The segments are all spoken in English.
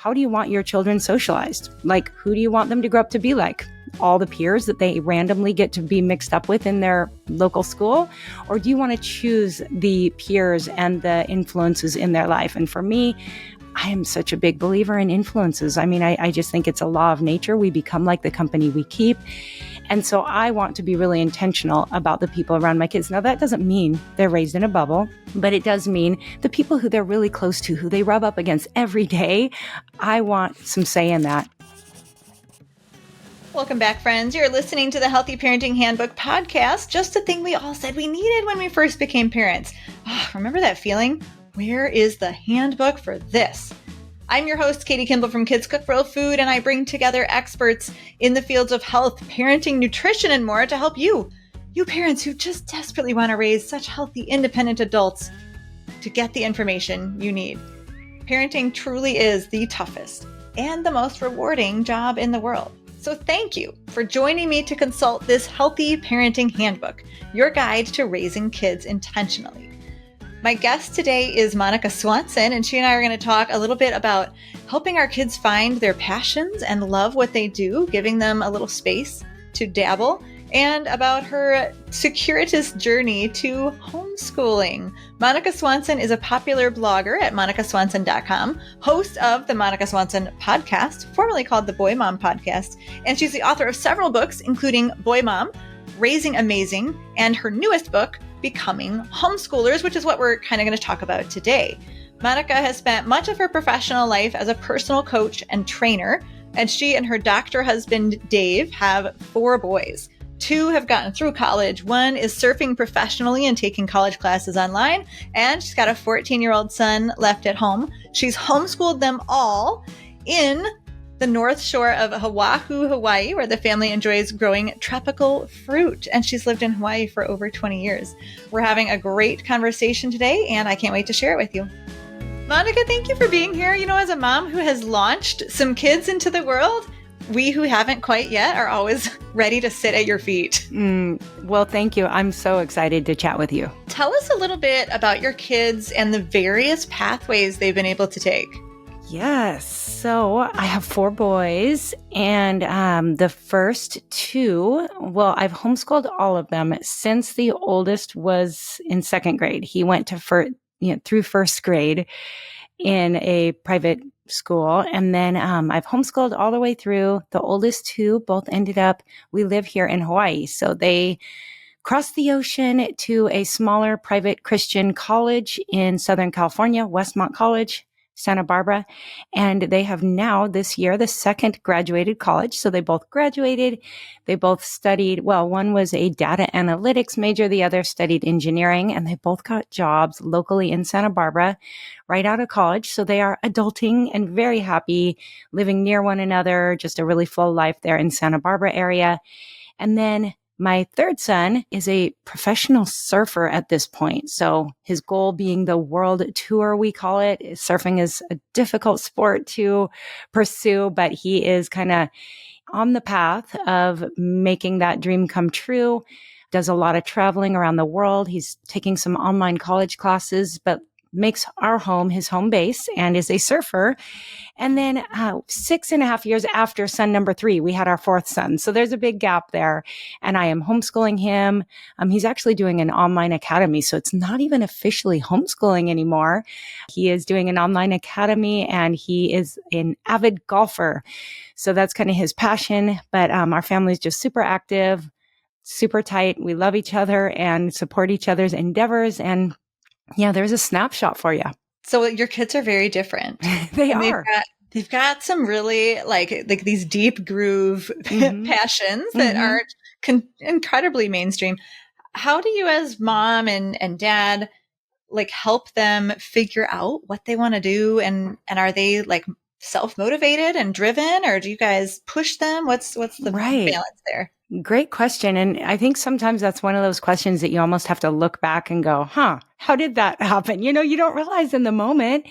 how do you want your children socialized? Like, who do you want them to grow up to be like? All the peers that they randomly get to be mixed up with in their local school? Or do you want to choose the peers and the influences in their life? And for me, I am such a big believer in influences. I mean, I just think it's a law of nature. We become like the company we keep. And so I want to be really intentional about the people around my kids. Now, that doesn't mean they're raised in a bubble, but it does mean the people who they're really close to, who they rub up against every day, I want some say in that. Welcome back, friends. You're listening to the Healthy Parenting Handbook podcast, just a thing we all said we needed when we first became parents. Oh, remember that feeling? Where is the handbook for this? I'm your host, Katie Kimball from Kids Cook Real Food, and I bring together experts in the fields of health, parenting, nutrition, and more to help you parents who just desperately want to raise such healthy, independent adults, to get the information you need. Parenting truly is the toughest and the most rewarding job in the world. So thank you for joining me to consult this Healthy Parenting Handbook, your guide to raising kids intentionally. My guest today is Monica Swanson, and she and I are going to talk a little bit about helping our kids find their passions and love what they do, giving them a little space to dabble, and about her circuitous journey to homeschooling. Monica Swanson is a popular blogger at monicaswanson.com, host of the Monica Swanson podcast, formerly called the Boy Mom Podcast, and she's the author of several books, including Boy Mom, Raising Amazing, and her newest book, Becoming Homeschoolers, which is what we're kind of going to talk about today. Monica has spent much of her professional life as a personal coach and trainer, and she and her doctor husband, Dave, have 4 boys. 2 have gotten through college. 1 is surfing professionally and taking college classes online, and she's got a 14-year-old son left at home. She's homeschooled them all in the North Shore of Oahu, Hawaii, where the family enjoys growing tropical fruit. And she's lived in Hawaii for over 20 years. We're having a great conversation today, and I can't wait to share it with you. Monica, thank you for being here. You know, as a mom who has launched some kids into the world, we who haven't quite yet are always ready to sit at your feet. Well, thank you. I'm so excited to chat with you. Tell us a little bit about your kids and the various pathways they've been able to take. Yes. So I have 4 boys, and the first 2, well, I've homeschooled all of them since the oldest was in 2nd grade. He went to through 1st grade in a private school. And then I've homeschooled all the way through. The oldest 2 both ended up, we live here in Hawaii. So they crossed the ocean to a smaller private Christian college in Southern California, Westmont College, Santa Barbara. And they have now this year, the 2nd graduated college. So they both graduated. They both studied, well, one was a data analytics major. The other studied engineering, and they both got jobs locally in Santa Barbara right out of college. So they are adulting and very happy, living near one another, just a really full life there in Santa Barbara area. And then my 3rd son is a professional surfer at this point. So his goal being the world tour, we call it. Surfing is a difficult sport to pursue, but he is kind of on the path of making that dream come true. Does a lot of traveling around the world. He's taking some online college classes, but makes our home his home base and is a surfer. And then 6.5 years after son number 3, we had our 4th son. So there's a big gap there. And I am homeschooling him. He's actually doing an online academy. So it's not even officially homeschooling anymore. He is doing an online academy, and he is an avid golfer. So that's kind of his passion. But our family is just super active, super tight. We love each other and support each other's endeavors. And yeah, there's a snapshot for you. So your kids are very different. They are. They've got some really like these deep groove passions that aren't incredibly mainstream. How do you as mom and dad like help them figure out what they want to do? And are they like self-motivated and driven, or do you guys push them? What's the balance there? Great question. And I think sometimes that's one of those questions that you almost have to look back and go, how did that happen? You know, you don't realize in the moment.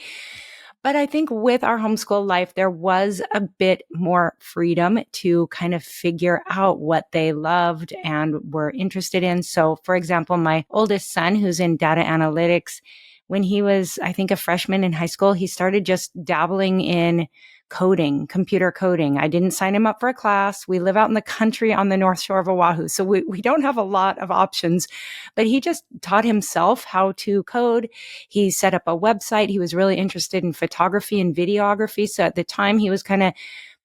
But I think with our homeschool life, there was a bit more freedom to kind of figure out what they loved and were interested in. So for example, my oldest son, who's in data analytics, when he was, I think, a freshman in high school, he started just dabbling in coding, computer coding. I didn't sign him up for a class. We live out in the country on the North Shore of Oahu. So we don't have a lot of options, but he just taught himself how to code. He set up a website. He was really interested in photography and videography. So at the time he was kind of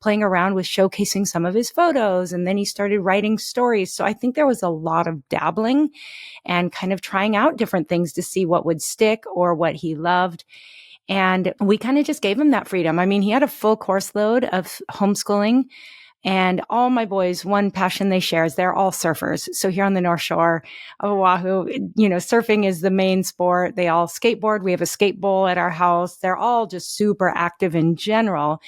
playing around with showcasing some of his photos, and then he started writing stories. So I think there was a lot of dabbling and kind of trying out different things to see what would stick or what he loved. And we kind of just gave him that freedom. I mean, he had a full course load of homeschooling, and all my boys, one passion they share is they're all surfers. So here on the North Shore of Oahu, surfing is the main sport. They all skateboard. We have a skate bowl at our house. They're all just super active in general.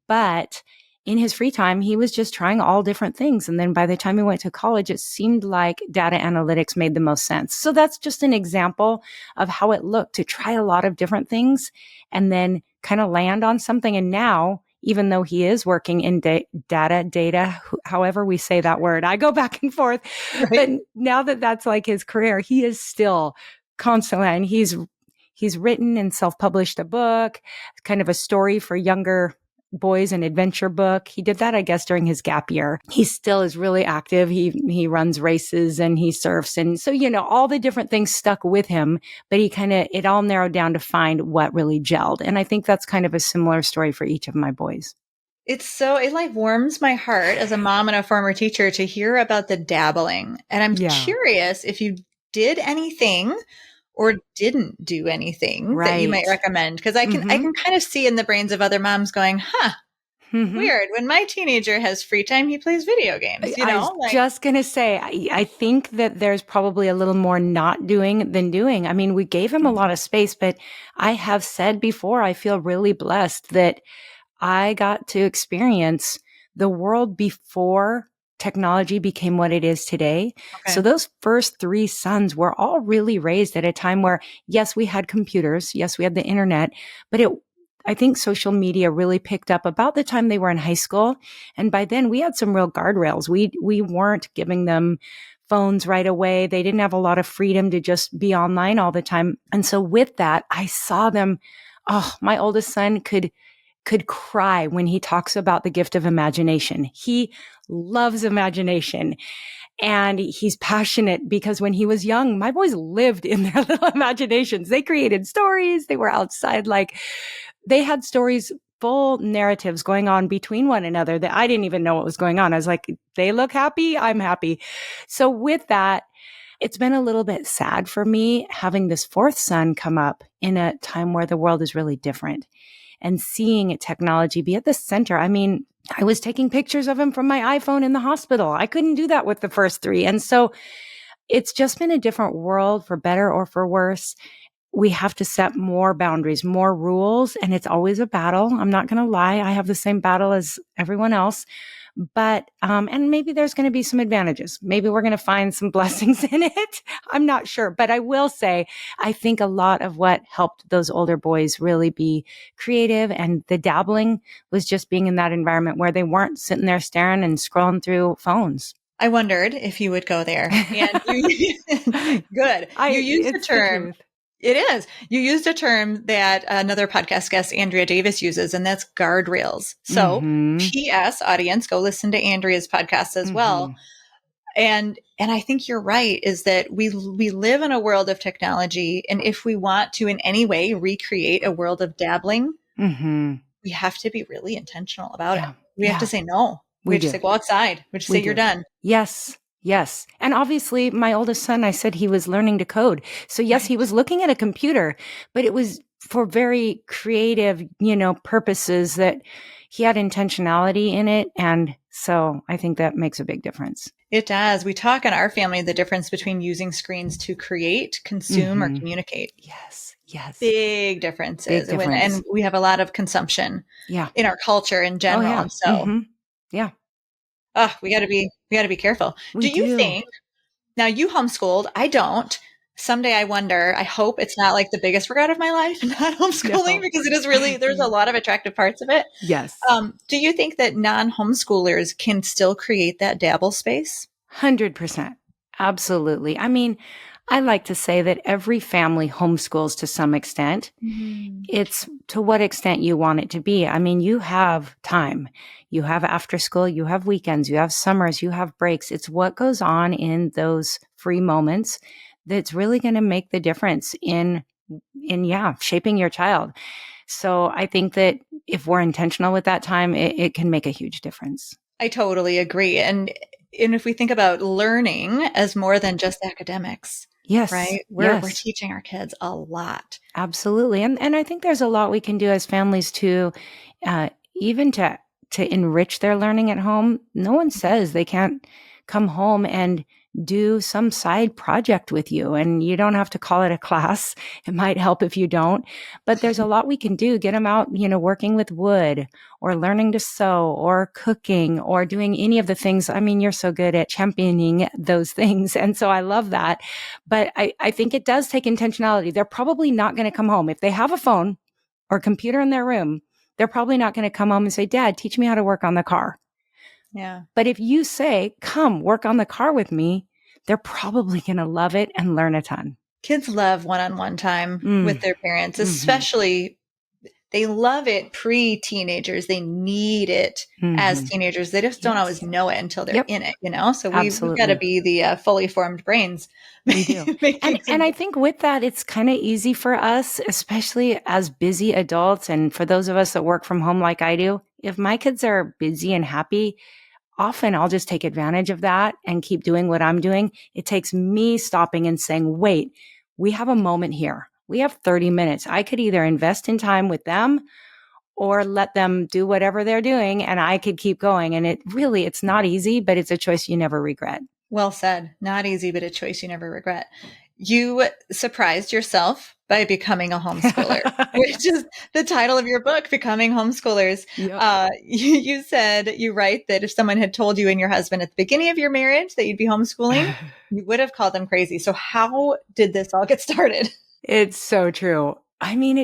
But in his free time, he was just trying all different things. And then by the time he went to college, it seemed like data analytics made the most sense. So that's just an example of how it looked to try a lot of different things and then kind of land on something. And now, even though he is working in data, however we say that word, I go back and forth. Right. But now that that's like his career, he is still constantly, and he's written and self-published a book, kind of a story for younger boys, an adventure book. He did that, I guess, during his gap year. He still is really active. He runs races and he surfs. And so, all the different things stuck with him, but it all narrowed down to find what really gelled. And I think that's kind of a similar story for each of my boys. It like warms my heart as a mom and a former teacher to hear about the dabbling. And I'm curious if you did anything or didn't do anything that you might recommend. Because I can kind of see in the brains of other moms going, weird. When my teenager has free time, he plays video games. I was just going to say, I think that there's probably a little more not doing than doing. I mean, we gave him a lot of space, but I have said before, I feel really blessed that I got to experience the world before technology became what it is today. Okay. So those first 3 sons were all really raised at a time where, yes, we had computers. Yes, we had the internet, but I think social media really picked up about the time they were in high school. And by then we had some real guardrails. We weren't giving them phones right away. They didn't have a lot of freedom to just be online all the time. And so with that, I saw them. Oh, my oldest son could cry when he talks about the gift of imagination. He loves imagination. And he's passionate because when he was young, my boys lived in their little imaginations. They created stories. They were outside. They had stories, full narratives going on between one another that I didn't even know what was going on. I was like, they look happy. I'm happy. So with that, it's been a little bit sad for me having this 4th son come up in a time where the world is really different. And seeing technology be at the center. I mean, I was taking pictures of him from my iPhone in the hospital. I couldn't do that with the first 3. And so it's just been a different world, for better or for worse. We have to set more boundaries, more rules, and it's always a battle. I'm not going to lie. I have the same battle as everyone else. But, and maybe there's going to be some advantages. Maybe we're going to find some blessings in it. I'm not sure. But I will say, I think a lot of what helped those older boys really be creative and the dabbling was just being in that environment where they weren't sitting there staring and scrolling through phones. I wondered if you would go there. And good. You used the term. It is. You used a term that another podcast guest, Andrea Davis, uses, and that's guardrails. So, P.S. audience, go listen to Andrea's podcast as well. And I think you're right, is that we live in a world of technology, and if we want to in any way recreate a world of dabbling, we have to be really intentional about it. We have to say no. We have to say, go outside. We have to say, you're done. Yes. And obviously my oldest son, I said he was learning to code. So yes, he was looking at a computer, but it was for very creative, purposes that he had intentionality in it. And so I think that makes a big difference. It does. We talk in our family, the difference between using screens to create, consume, or communicate. Yes. Big differences. And we have a lot of consumption in our culture in general. So we gotta be careful. Do you think, now you homeschooled, I don't. Someday I wonder, I hope it's not like the biggest regret of my life, not homeschooling, because it is really, there's a lot of attractive parts of it. Yes. Do you think that non-homeschoolers can still create that dabble space? 100%. Absolutely. I mean, I like to say that every family homeschools to some extent. Mm. It's to what extent you want it to be. I mean, you have time, you have after school, you have weekends, you have summers, you have breaks. It's what goes on in those free moments that's really going to make the difference in shaping your child. So I think that if we're intentional with that time, it can make a huge difference. I totally agree. And if we think about learning as more than just academics, Yes. right? We're Yes. teaching our kids a lot. Absolutely. And I think there's a lot we can do as families to uh, even to enrich their learning at home. No one says they can't come home and do some side project with you, and you don't have to call it a class. It might help if you don't, but there's a lot we can do. Get them out, working with wood or learning to sew or cooking or doing any of the things. I mean, you're so good at championing those things. And so I love that. But I think it does take intentionality. They're probably not going to come home. If they have a phone or computer in their room, they're probably not going to come home and say, Dad, teach me how to work on the car. Yeah. But if you say, come work on the car with me, they're probably going to love it and learn a ton. Kids love one-on-one time with their parents, especially they love it pre-teenagers. They need it as teenagers. They just don't always know it until they're in it, So we've got to Absolutely. be the fully formed brains. We do. And I think with that, it's kind of easy for us, especially as busy adults. And for those of us that work from home like I do, if my kids are busy and happy, often I'll just take advantage of that and keep doing what I'm doing. It takes me stopping and saying, wait, we have a moment here. We have 30 minutes. I could either invest in time with them or let them do whatever they're doing and I could keep going. And it's not easy, but it's a choice you never regret. Well said. Not easy, but a choice you never regret. You surprised yourself by becoming a homeschooler, which is the title of your book, Becoming Homeschoolers. Yep. You said, you write that if someone had told you and your husband at the beginning of your marriage that you'd be homeschooling, you would have called them crazy. So how did this all get started? It's so true. I mean,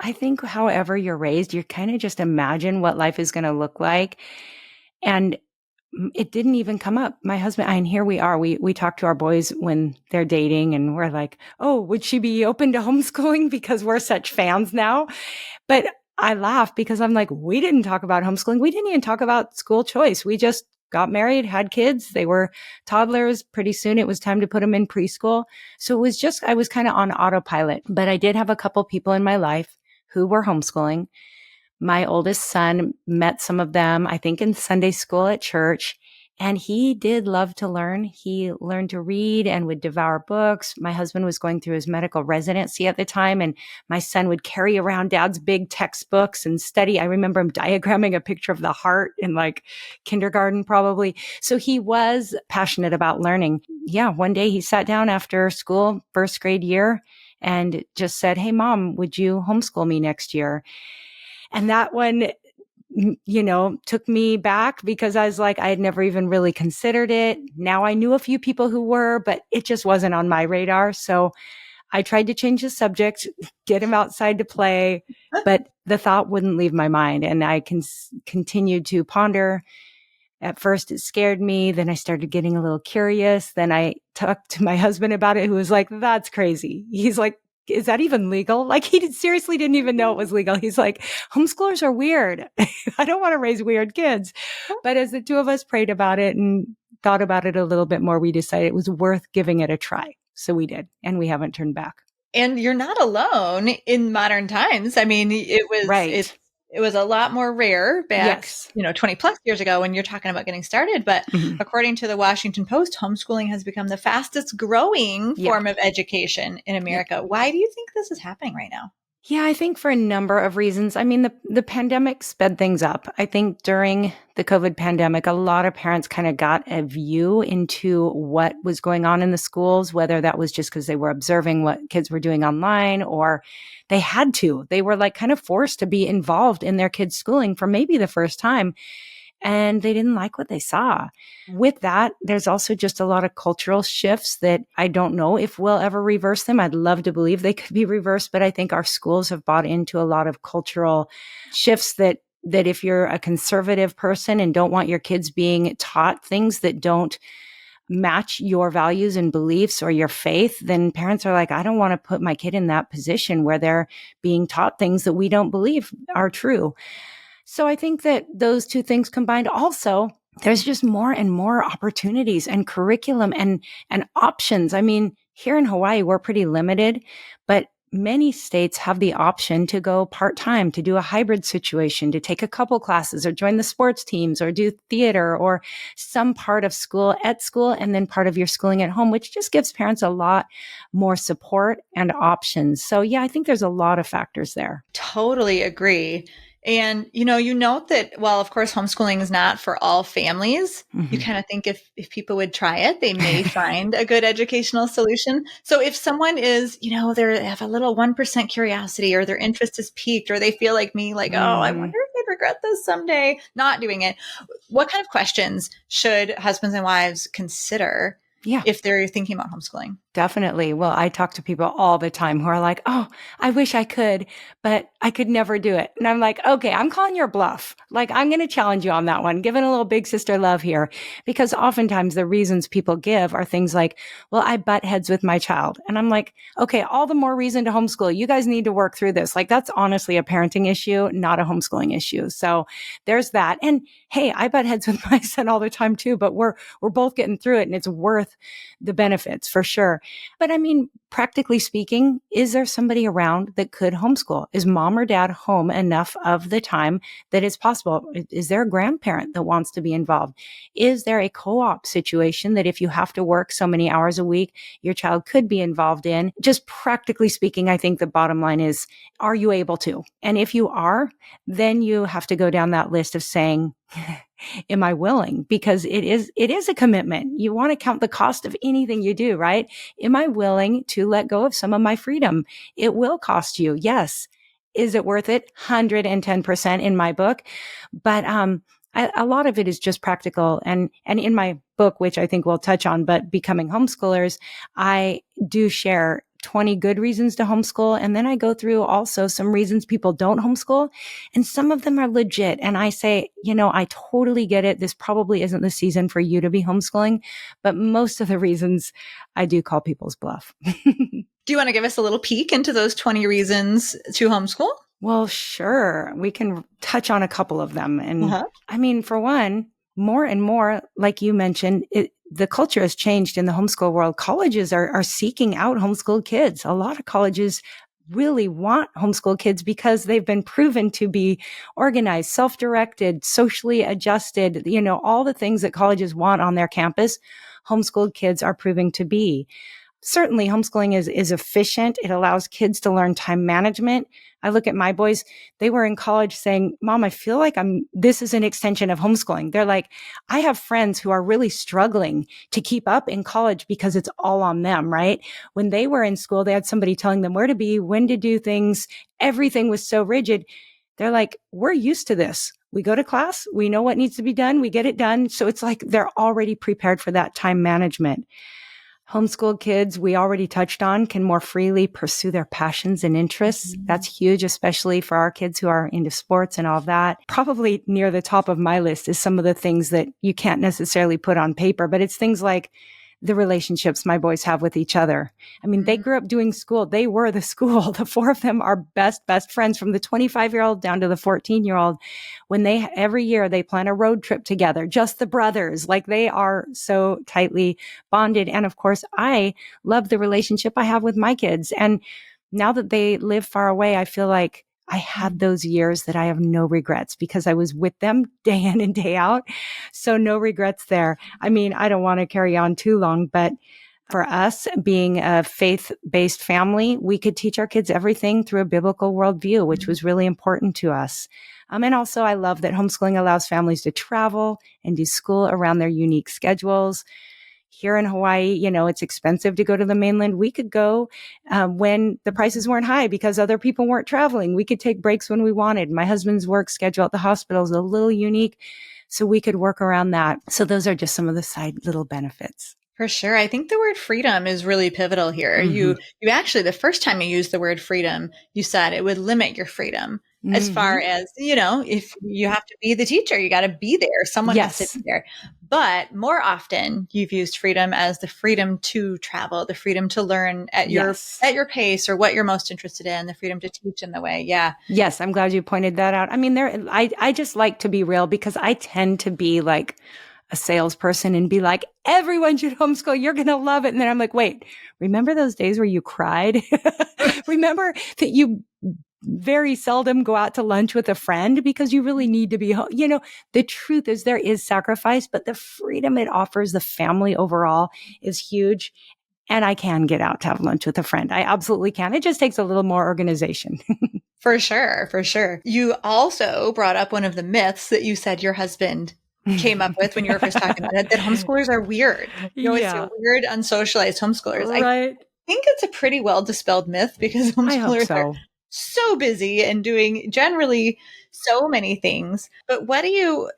I think however you're raised, you kind of just imagine what life is going to look like. And it didn't even come up. My husband, and here we are, we talk to our boys when they're dating and we're like, oh, would she be open to homeschooling? Because we're such fans now. But I laugh because I'm like, we didn't talk about homeschooling. We didn't even talk about school choice. We just got married, had kids. They were toddlers. Pretty soon it was time to put them in preschool. So I was kind of on autopilot, but I did have a couple people in my life who were homeschooling. My oldest son met some of them, I think in Sunday school at church, and he did love to learn. He learned to read and would devour books. My husband was going through his medical residency at the time, and my son would carry around Dad's big textbooks and study. I remember him diagramming a picture of the heart in like kindergarten probably. So he was passionate about learning. Yeah, one day he sat down after school, first grade year, and just said, "Hey, Mom, would you homeschool me next year?" And that one, took me back because I was like, I had never even really considered it. Now I knew a few people who were, but it just wasn't on my radar. So I tried to change the subject, get him outside to play, but the thought wouldn't leave my mind. And I continued to ponder. At first it scared me. Then I started getting a little curious. Then I talked to my husband about it, who was like, that's crazy. He's like, is that even legal? Like seriously didn't even know it was legal. He's like, homeschoolers are weird. I don't want to raise weird kids. But as the two of us prayed about it and thought about it a little bit more, we decided it was worth giving it a try. So we did, and we haven't turned back. And you're not alone in modern times. I mean, Right. it was a lot more rare back, Yes. 20 plus years ago when you're talking about getting started. But according to the Washington Post, homeschooling has become the fastest growing form of education in America. Why do you think this is happening right now? Yeah, I think for a number of reasons. I mean, the pandemic sped things up. I think during the COVID pandemic, a lot of parents kind of got a view into what was going on in the schools, whether that was just because they were observing what kids were doing online or they had to. They were like kind of forced to be involved in their kids' schooling for maybe the first time. And they didn't like what they saw. With that, there's also just a lot of cultural shifts that I don't know if we'll ever reverse them. I'd love to believe they could be reversed, but I think our schools have bought into a lot of cultural shifts that if you're a conservative person and don't want your kids being taught things that don't match your values and beliefs or your faith, then parents are like, I don't want to put my kid in that position where they're being taught things that we don't believe are true. So I think that those two things combined, also, there's just more and more opportunities and curriculum and options. I mean, here in Hawaii, we're pretty limited, but many states have the option to go part-time, to do a hybrid situation, to take a couple classes or join the sports teams or do theater or some part of school at school and then part of your schooling at home, which just gives parents a lot more support and options. So yeah, I think there's a lot of factors there. Totally agree. And, you note that, well, of course, homeschooling is not for all families. You kind of think if people would try it, they may find a good educational solution. So if someone is, they have a little 1% curiosity, or their interest is piqued, or they feel like me, like, oh, I wonder if I'd regret this someday, not doing it. What kind of questions should husbands and wives consider if they're thinking about homeschooling? Definitely. Well, I talk to people all the time who are like, oh, I wish I could, but I could never do it. And I'm like, okay, I'm calling your bluff. Like, I'm going to challenge you on that one, giving a little big sister love here, because oftentimes the reasons people give are things like, well, I butt heads with my child. And I'm like, okay, all the more reason to homeschool. You guys need to work through this. Like, that's honestly a parenting issue, not a homeschooling issue. So there's that. And hey, I butt heads with my son all the time too, but we're both getting through it, and it's worth the benefits for sure. But I mean, practically speaking, is there somebody around that could homeschool? Is mom or dad home enough of the time that it's possible? Is there a grandparent that wants to be involved? Is there a co-op situation that if you have to work so many hours a week, your child could be involved in? Just practically speaking, I think the bottom line is, are you able to? And if you are, then you have to go down that list of saying, am I willing? Because it is a commitment. You want to count the cost of anything you do, right? Am I willing to let go of some of my freedom? It will cost you. Yes. Is it worth it? 110% in my book. But, a lot of it is just practical. And in my book, which I think we'll touch on, but Becoming Homeschoolers, I do share 20 good reasons to homeschool. And then I go through also some reasons people don't homeschool. And some of them are legit. And I say, I totally get it. This probably isn't the season for you to be homeschooling. But most of the reasons I do call people's bluff. Do you want to give us a little peek into those 20 reasons to homeschool? Well, sure. We can touch on a couple of them. And I mean, for one, more and more, like you mentioned, the culture has changed in the homeschool world. Colleges are seeking out homeschooled kids. A lot of colleges really want homeschool kids because they've been proven to be organized, self-directed, socially adjusted, all the things that colleges want on their campus, homeschooled kids are proving to be. Certainly homeschooling is efficient. It allows kids to learn time management. I look at my boys, they were in college saying, Mom, I feel like this is an extension of homeschooling. They're like, I have friends who are really struggling to keep up in college because it's all on them, right? When they were in school, they had somebody telling them where to be, when to do things. Everything was so rigid. They're like, we're used to this. We go to class. We know what needs to be done. We get it done. So it's like they're already prepared for that time management. Homeschooled kids, we already touched on, can more freely pursue their passions and interests. That's huge, especially for our kids who are into sports and all of that. Probably near the top of my list is some of the things that you can't necessarily put on paper, but it's things like the relationships my boys have with each other. I mean, they grew up doing school. They were the school. The four of them are best friends, from the 25-year-old down to the 14-year-old. When every year they plan a road trip together, just the brothers, like they are so tightly bonded. And of course, I love the relationship I have with my kids. And now that they live far away, I feel like I had those years that I have no regrets because I was with them day in and day out. So no regrets there. I mean, I don't want to carry on too long, but for us, being a faith-based family, we could teach our kids everything through a biblical worldview, which was really important to us. And also, I love that homeschooling allows families to travel and do school around their unique schedules. Here in Hawaii, it's expensive to go to the mainland. We could go when the prices weren't high because other people weren't traveling. We could take breaks when we wanted. My husband's work schedule at the hospital is a little unique, so we could work around that. So those are just some of the side little benefits. For sure. I think the word freedom is really pivotal here. You actually, the first time you used the word freedom, you said it would limit your freedom. as far Mm-hmm. as, if you have to be the teacher, you got to be there. Someone has to Yes. be there. But more often you've used freedom as the freedom to travel, the freedom to learn Yes. at your pace or what you're most interested in, the freedom to teach in the way. Yeah. Yes. I'm glad you pointed that out. I mean, I just like to be real because I tend to be like a salesperson and be like, everyone should homeschool. You're going to love it. And then I'm like, wait, remember those days where you cried? Remember that you very seldom go out to lunch with a friend because you really need to be home. The truth is there is sacrifice, but the freedom it offers the family overall is huge. And I can get out to have lunch with a friend. I absolutely can. It just takes a little more organization. For sure. For sure. You also brought up one of the myths that you said your husband came up with when you were first talking about it, that homeschoolers are weird. You always say Yeah. weird, unsocialized homeschoolers. I Right. think it's a pretty well dispelled myth because I hope homeschoolers are so. so busy and doing generally so many things. But what do you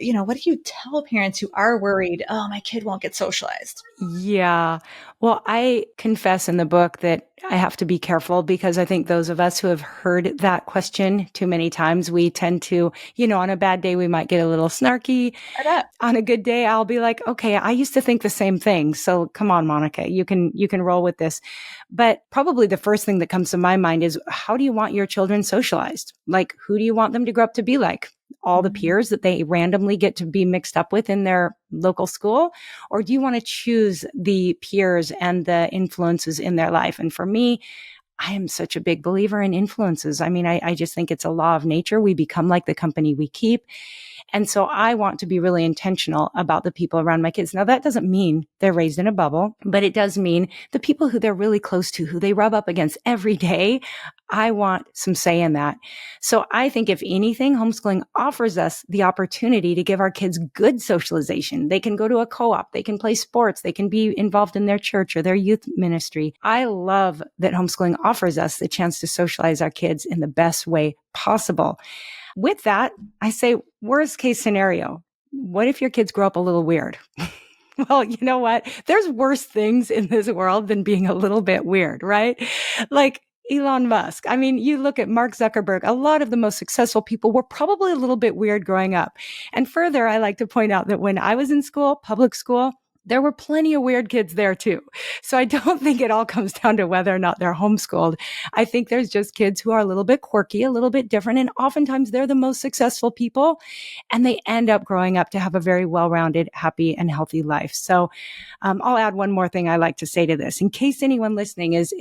tell parents who are worried, oh, my kid won't get socialized? Yeah. Well, I confess in the book that I have to be careful because I think those of us who have heard that question too many times, we tend to, on a bad day, we might get a little snarky. I bet. On a good day, I'll be like, okay, I used to think the same thing. So come on, Monica, you can roll with this. But probably the first thing that comes to my mind is, how do you want your children socialized? Like, who do you want them to grow up to be like? All the peers that they randomly get to be mixed up with in their local school? Or do you want to choose the peers and the influences in their life? And for me, I am such a big believer in influences. I mean, I just think it's a law of nature. We become like the company we keep. And so I want to be really intentional about the people around my kids. Now, that doesn't mean they're raised in a bubble, but it does mean the people who they're really close to, who they rub up against every day, I want some say in that. So I think if anything, homeschooling offers us the opportunity to give our kids good socialization. They can go to a co-op, they can play sports, they can be involved in their church or their youth ministry. I love that homeschooling offers us the chance to socialize our kids in the best way possible. With that, I say, worst case scenario, what if your kids grow up a little weird? Well, you know what? There's worse things in this world than being a little bit weird, right? Like Elon Musk. I mean, you look at Mark Zuckerberg, a lot of the most successful people were probably a little bit weird growing up. And further, I like to point out that when I was in school, public school, there were plenty of weird kids there too. So I don't think it all comes down to whether or not they're homeschooled. I think there's just kids who are a little bit quirky, a little bit different, and oftentimes they're the most successful people, and they end up growing up to have a very well-rounded, happy, and healthy life. So I'll add one more thing I like to say to this. In case anyone listening is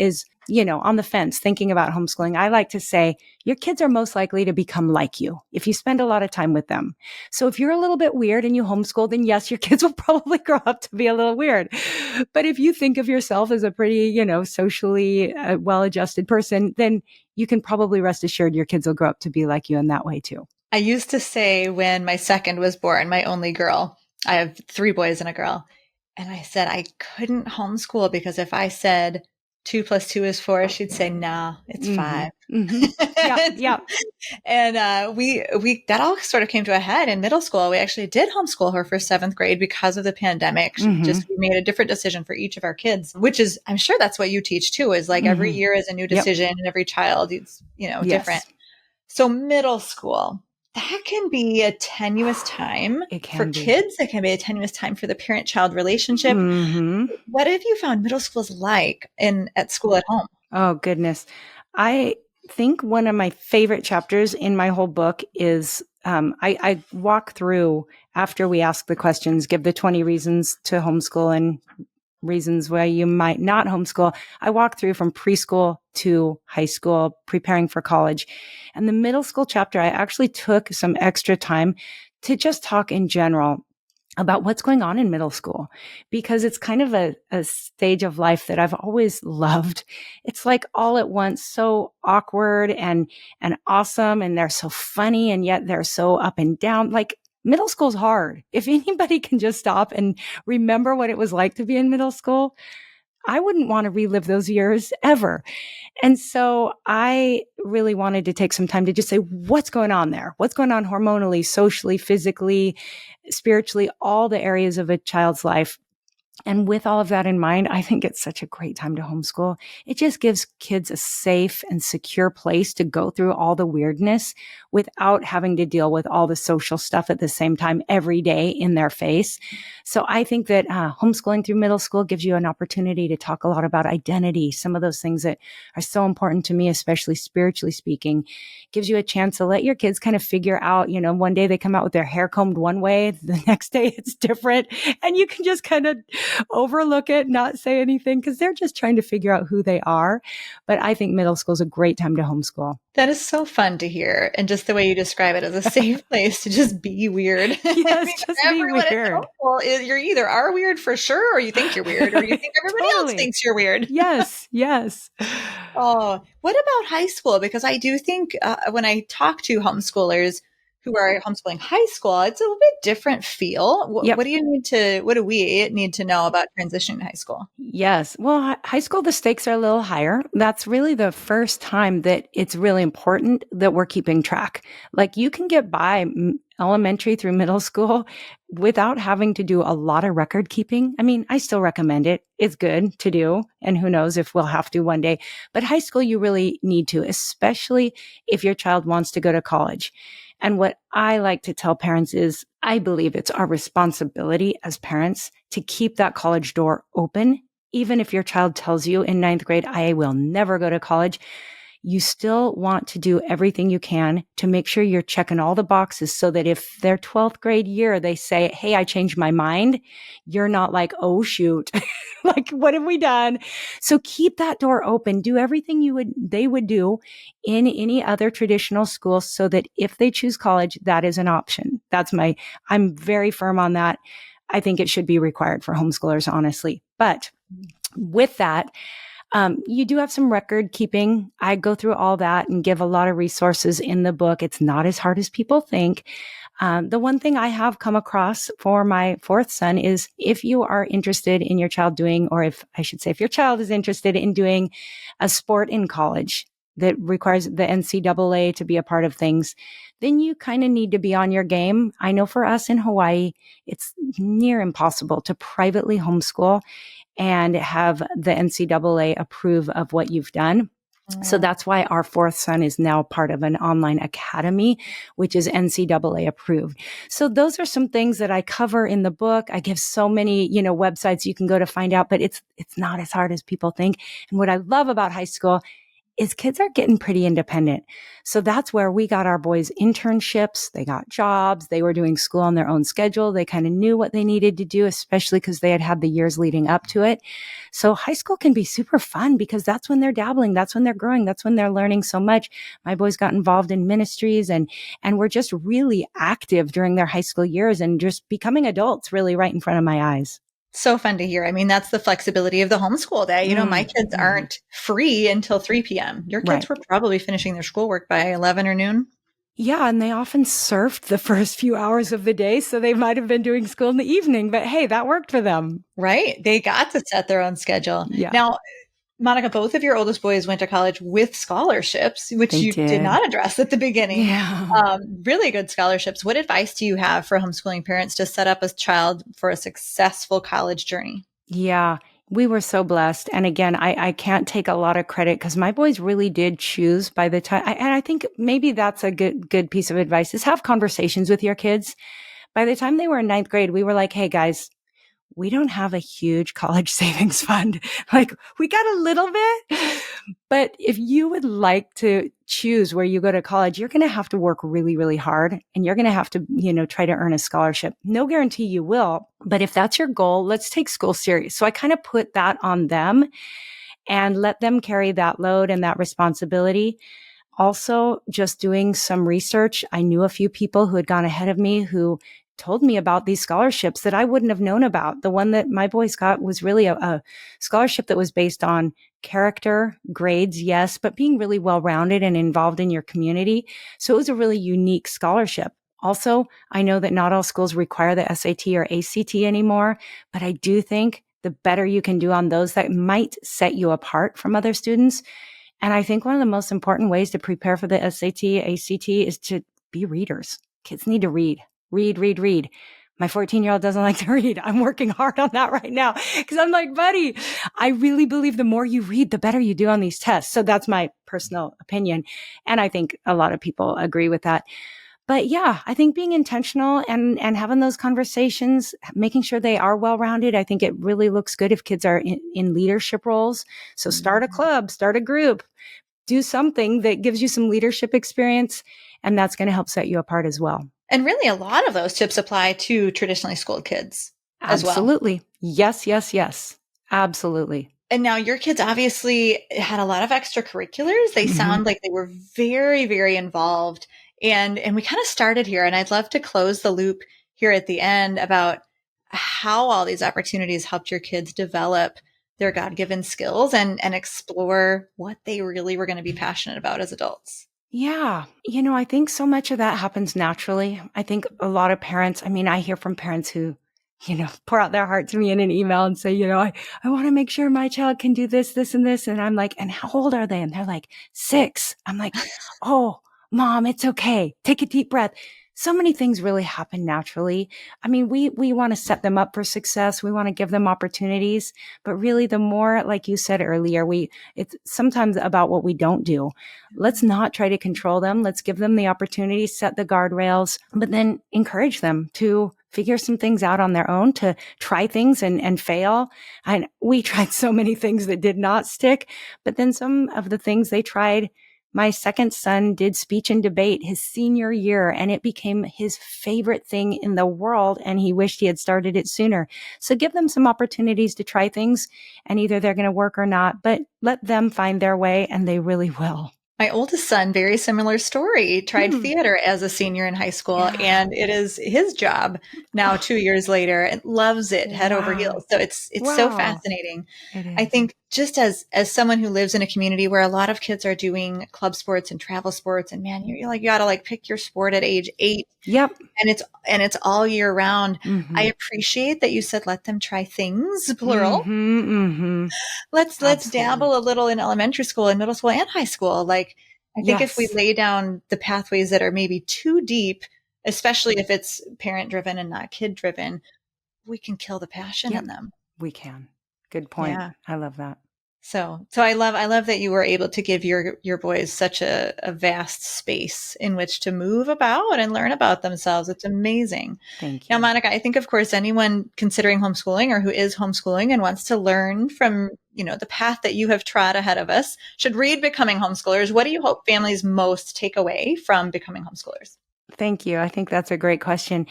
on the fence thinking about homeschooling, I like to say your kids are most likely to become like you if you spend a lot of time with them. So if you're a little bit weird and you homeschool, then yes, your kids will probably grow up to be a little weird. But if you think of yourself as a pretty, socially well-adjusted person, then you can probably rest assured your kids will grow up to be like you in that way too. I used to say when my second was born, my only girl, I have 3 boys and a girl. And I said I couldn't homeschool because if I said 2 plus 2 is 4, she'd say, no, it's 5. Mm-hmm. Yeah. And we that all sort of came to a head in middle school. We actually did homeschool her for 7th grade because of the pandemic. We made a different decision for each of our kids, which is, I'm sure that's what you teach too, is like every year is a new decision and every child is, different. So middle school, that can be a tenuous time for kids. It can be a tenuous time for the parent-child relationship. Mm-hmm. What have you found middle schools like at school at home? Oh, goodness. I think one of my favorite chapters in my whole book is I walk through, after we ask the questions, give the 20 reasons to homeschool and reasons why you might not homeschool. I walk through from preschool to high school, preparing for college. And the middle school chapter, I actually took some extra time to just talk in general about what's going on in middle school, because it's kind of a stage of life that I've always loved. It's like all at once so awkward and awesome, and they're so funny, and yet they're so up and down. Like, middle school's hard. If anybody can just stop and remember what it was like to be in middle school, I wouldn't want to relive those years ever. And so I really wanted to take some time to just say, what's going on there? What's going on hormonally, socially, physically, spiritually, all the areas of a child's life. And with all of that in mind, I think it's such a great time to homeschool. It just gives kids a safe and secure place to go through all the weirdness without having to deal with all the social stuff at the same time every day in their face. So I think that homeschooling through middle school gives you an opportunity to talk a lot about identity, some of those things that are so important to me, especially spiritually speaking. Gives you a chance to let your kids kind of figure out, one day they come out with their hair combed one way, the next day it's different. And you can just kind of overlook it, not say anything, because they're just trying to figure out who they are. But I think middle school is a great time to homeschool. That is so fun to hear. And just the way you describe it as a safe place to just be weird. Yes, just be everyone weird. You're either are weird for sure, or you think you're weird, or you think everybody else Totally. thinks you're weird. Yes. Oh, what about high school? Because I do think when I talk to homeschoolers who are homeschooling high school, it's a little bit different feel. Yep. What do we need to know about transitioning to high school? Yes. Well, high school, the stakes are a little higher. That's really the first time that it's really important that we're keeping track. Like you can get by elementary through middle school without having to do a lot of record keeping. I mean, I still recommend it. It's good to do. And who knows if we'll have to one day. But high school, you really need to, especially if your child wants to go to college. And what I like to tell parents is I believe it's our responsibility as parents to keep that college door open. Even if your child tells you in ninth grade, I will never go to college, you still want to do everything you can to make sure you're checking all the boxes so that if their 12th grade year, they say, hey, I changed my mind, you're not like, oh, shoot, like, what have we done? So keep that door open. Do everything they would do in any other traditional school so that if they choose college, that is an option. I'm very firm on that. I think it should be required for homeschoolers, honestly. But with that, you do have some record keeping. I go through all that and give a lot of resources in the book. It's not as hard as people think. The one thing I have come across for my fourth son is if you are interested in your child doing, or if your child is interested in doing a sport in college that requires the NCAA to be a part of things, then you kind of need to be on your game. I know for us in Hawaii, it's near impossible to privately homeschool and have the NCAA approve of what you've done. So that's why our fourth son is now part of an online academy, which is NCAA approved. So those are some things that I cover in the book. I give so many, websites you can go to find out, but it's not as hard as people think. And what I love about high school is kids are getting pretty independent. So that's where we got our boys internships. They got jobs. They were doing school on their own schedule. They kind of knew what they needed to do, especially because they had had the years leading up to it. So high school can be super fun because that's when they're dabbling. That's when they're growing. That's when they're learning so much. My boys got involved in ministries and were just really active during their high school years and just becoming adults really right in front of my eyes. So fun to hear. I mean, that's the flexibility of the homeschool day. My kids aren't free until 3 p.m. Your kids were probably finishing their schoolwork by 11 or noon. Yeah, and they often surfed the first few hours of the day, so they might have been doing school in the evening, but hey, that worked for them. Right. They got to set their own schedule. Yeah. Now, Monica, both of your oldest boys went to college with scholarships, which you did not address at the beginning. Yeah. Really good scholarships. What advice do you have for homeschooling parents to set up a child for a successful college journey? Yeah, we were so blessed. And again, I can't take a lot of credit because my boys really did choose by the time. And I think maybe that's a good piece of advice is have conversations with your kids. By the time they were in ninth grade, we were like, hey, guys, we don't have a huge college savings fund. Like we got a little bit, but if you would like to choose where you go to college, you're going to have to work really, really hard and you're going to have to, try to earn a scholarship. No guarantee you will, but if that's your goal, let's take school serious. So I kind of put that on them and let them carry that load and that responsibility. Also, just doing some research. I knew a few people who had gone ahead of me who told me about these scholarships that I wouldn't have known about. The one that my boys got was really a scholarship that was based on character, grades, yes, but being really well-rounded and involved in your community. So it was a really unique scholarship. Also, I know that not all schools require the SAT or ACT anymore, but I do think the better you can do on those, that might set you apart from other students. And I think one of the most important ways to prepare for the SAT, ACT is to be readers. Kids need to read. Read. My 14-year-old doesn't like to read. I'm working hard on that right now because I'm like, buddy, I really believe the more you read, the better you do on these tests. So that's my personal opinion. And I think a lot of people agree with that. But yeah, I think being intentional and having those conversations, making sure they are well-rounded. I think it really looks good if kids are in leadership roles. So start a club, start a group, do something that gives you some leadership experience, and that's going to help set you apart as well. And really, a lot of those tips apply to traditionally schooled kids as well. Absolutely. Yes, yes, yes. Absolutely. And now your kids obviously had a lot of extracurriculars. They sound like they were very, very involved. And we kind of started here, and I'd love to close the loop here at the end about how all these opportunities helped your kids develop their God-given skills and explore what they really were going to be passionate about as adults. Yeah. I think so much of that happens naturally. I think a lot of parents, I hear from parents who, pour out their heart to me in an email and say, I want to make sure my child can do this, this, and this. And I'm like, and how old are they? And they're like, 6. I'm like, oh, Mom, it's okay. Take a deep breath. So many things really happen naturally. We want to set them up for success. We want to give them opportunities, but really the more, like you said earlier, it's sometimes about what we don't do. Let's not try to control them. Let's give them the opportunity, set the guardrails, but then encourage them to figure some things out on their own, to try things and fail. And we tried so many things that did not stick, but then some of the things they tried. My second son did speech and debate his senior year, and it became his favorite thing in the world, and he wished he had started it sooner. So give them some opportunities to try things, and either they're going to work or not, but let them find their way, and they really will. My oldest son, very similar story, tried theater as a senior in high school, and it is his job now 2 years later, and loves it head over heels. So it's so fascinating. I think just as someone who lives in a community where a lot of kids are doing club sports and travel sports, and man, you got to pick your sport at age 8. Yep. And it's all year round. I appreciate that you said, let them try things, plural. Let's dabble a little in elementary school and middle school and high school. I think if we lay down the pathways that are maybe too deep, especially if it's parent driven and not kid driven, we can kill the passion in them. We can. Good point. Yeah. I love that. So I love that you were able to give your boys such a vast space in which to move about and learn about themselves. It's amazing. Thank you. Now, Monica, I think, of course, anyone considering homeschooling or who is homeschooling and wants to learn from, the path that you have trod ahead of us should read Becoming Homeschoolers. What do you hope families most take away from Becoming Homeschoolers? Thank you. I think that's a great question.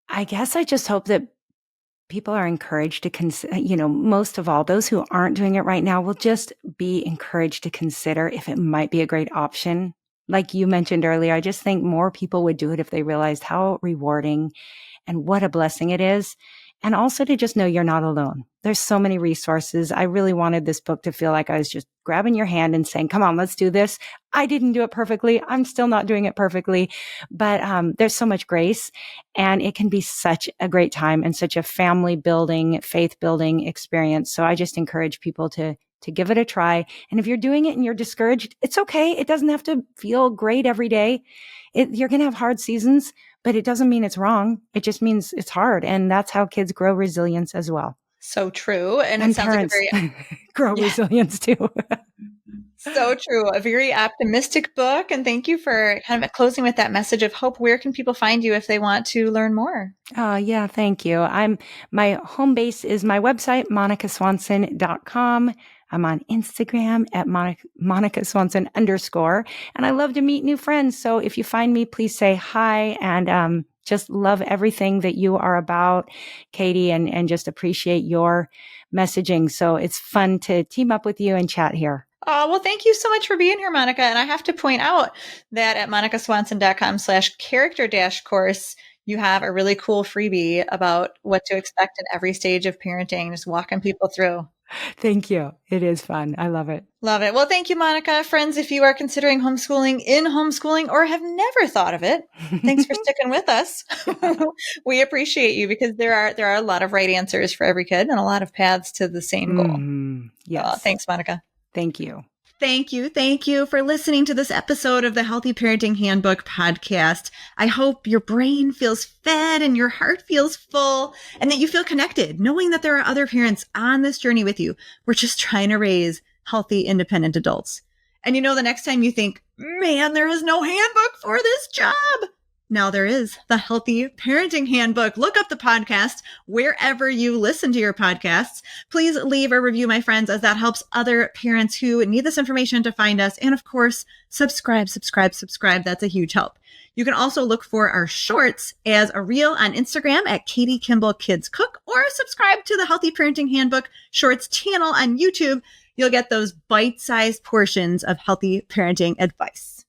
I guess I just hope that people are encouraged to consider, most of all, those who aren't doing it right now will just be encouraged to consider if it might be a great option. Like you mentioned earlier, I just think more people would do it if they realized how rewarding and what a blessing it is. And also to just know you're not alone. There's so many resources. I really wanted this book to feel like I was just grabbing your hand and saying, come on, let's do this. I didn't do it perfectly. I'm still not doing it perfectly, but there's so much grace, and it can be such a great time and such a family building, faith building experience. So I just encourage people to give it a try. And if you're doing it and you're discouraged, it's okay. It doesn't have to feel great every day. You're going to have hard seasons, but it doesn't mean it's wrong. It just means it's hard. And that's how kids grow resilience as well. So true. And it sounds parents like a very grow resilience too. So true. A very optimistic book. And thank you for kind of closing with that message of hope. Where can people find you if they want to learn more? Yeah, thank you. My home base is my website, monicaswanson.com. I'm on Instagram at Monica Swanson _. And I love to meet new friends. So if you find me, please say hi, and just love everything that you are about, Katie, and just appreciate your messaging. So it's fun to team up with you and chat here. Oh, well, thank you so much for being here, Monica. And I have to point out that at monicaswanson.com/character-course, you have a really cool freebie about what to expect in every stage of parenting, just walking people through. Thank you. It is fun. I love it. Love it. Well, thank you, Monica. Friends, if you are considering homeschooling in homeschooling or have never thought of it, thanks for sticking with us. We appreciate you because there are a lot of right answers for every kid and a lot of paths to the same goal. Yes. Thanks, Monica. Thank you. Thank you. Thank you for listening to this episode of the Healthy Parenting Handbook podcast. I hope your brain feels fed and your heart feels full and that you feel connected, knowing that there are other parents on this journey with you. We're just trying to raise healthy, independent adults. And the next time you think, man, there is no handbook for this job. Now there is the Healthy Parenting Handbook. Look up the podcast wherever you listen to your podcasts. Please leave a review, my friends, as that helps other parents who need this information to find us. And of course, subscribe. That's a huge help. You can also look for our shorts as a reel on Instagram at Katie Kimball Kids Cook, or subscribe to the Healthy Parenting Handbook Shorts channel on YouTube. You'll get those bite-sized portions of healthy parenting advice.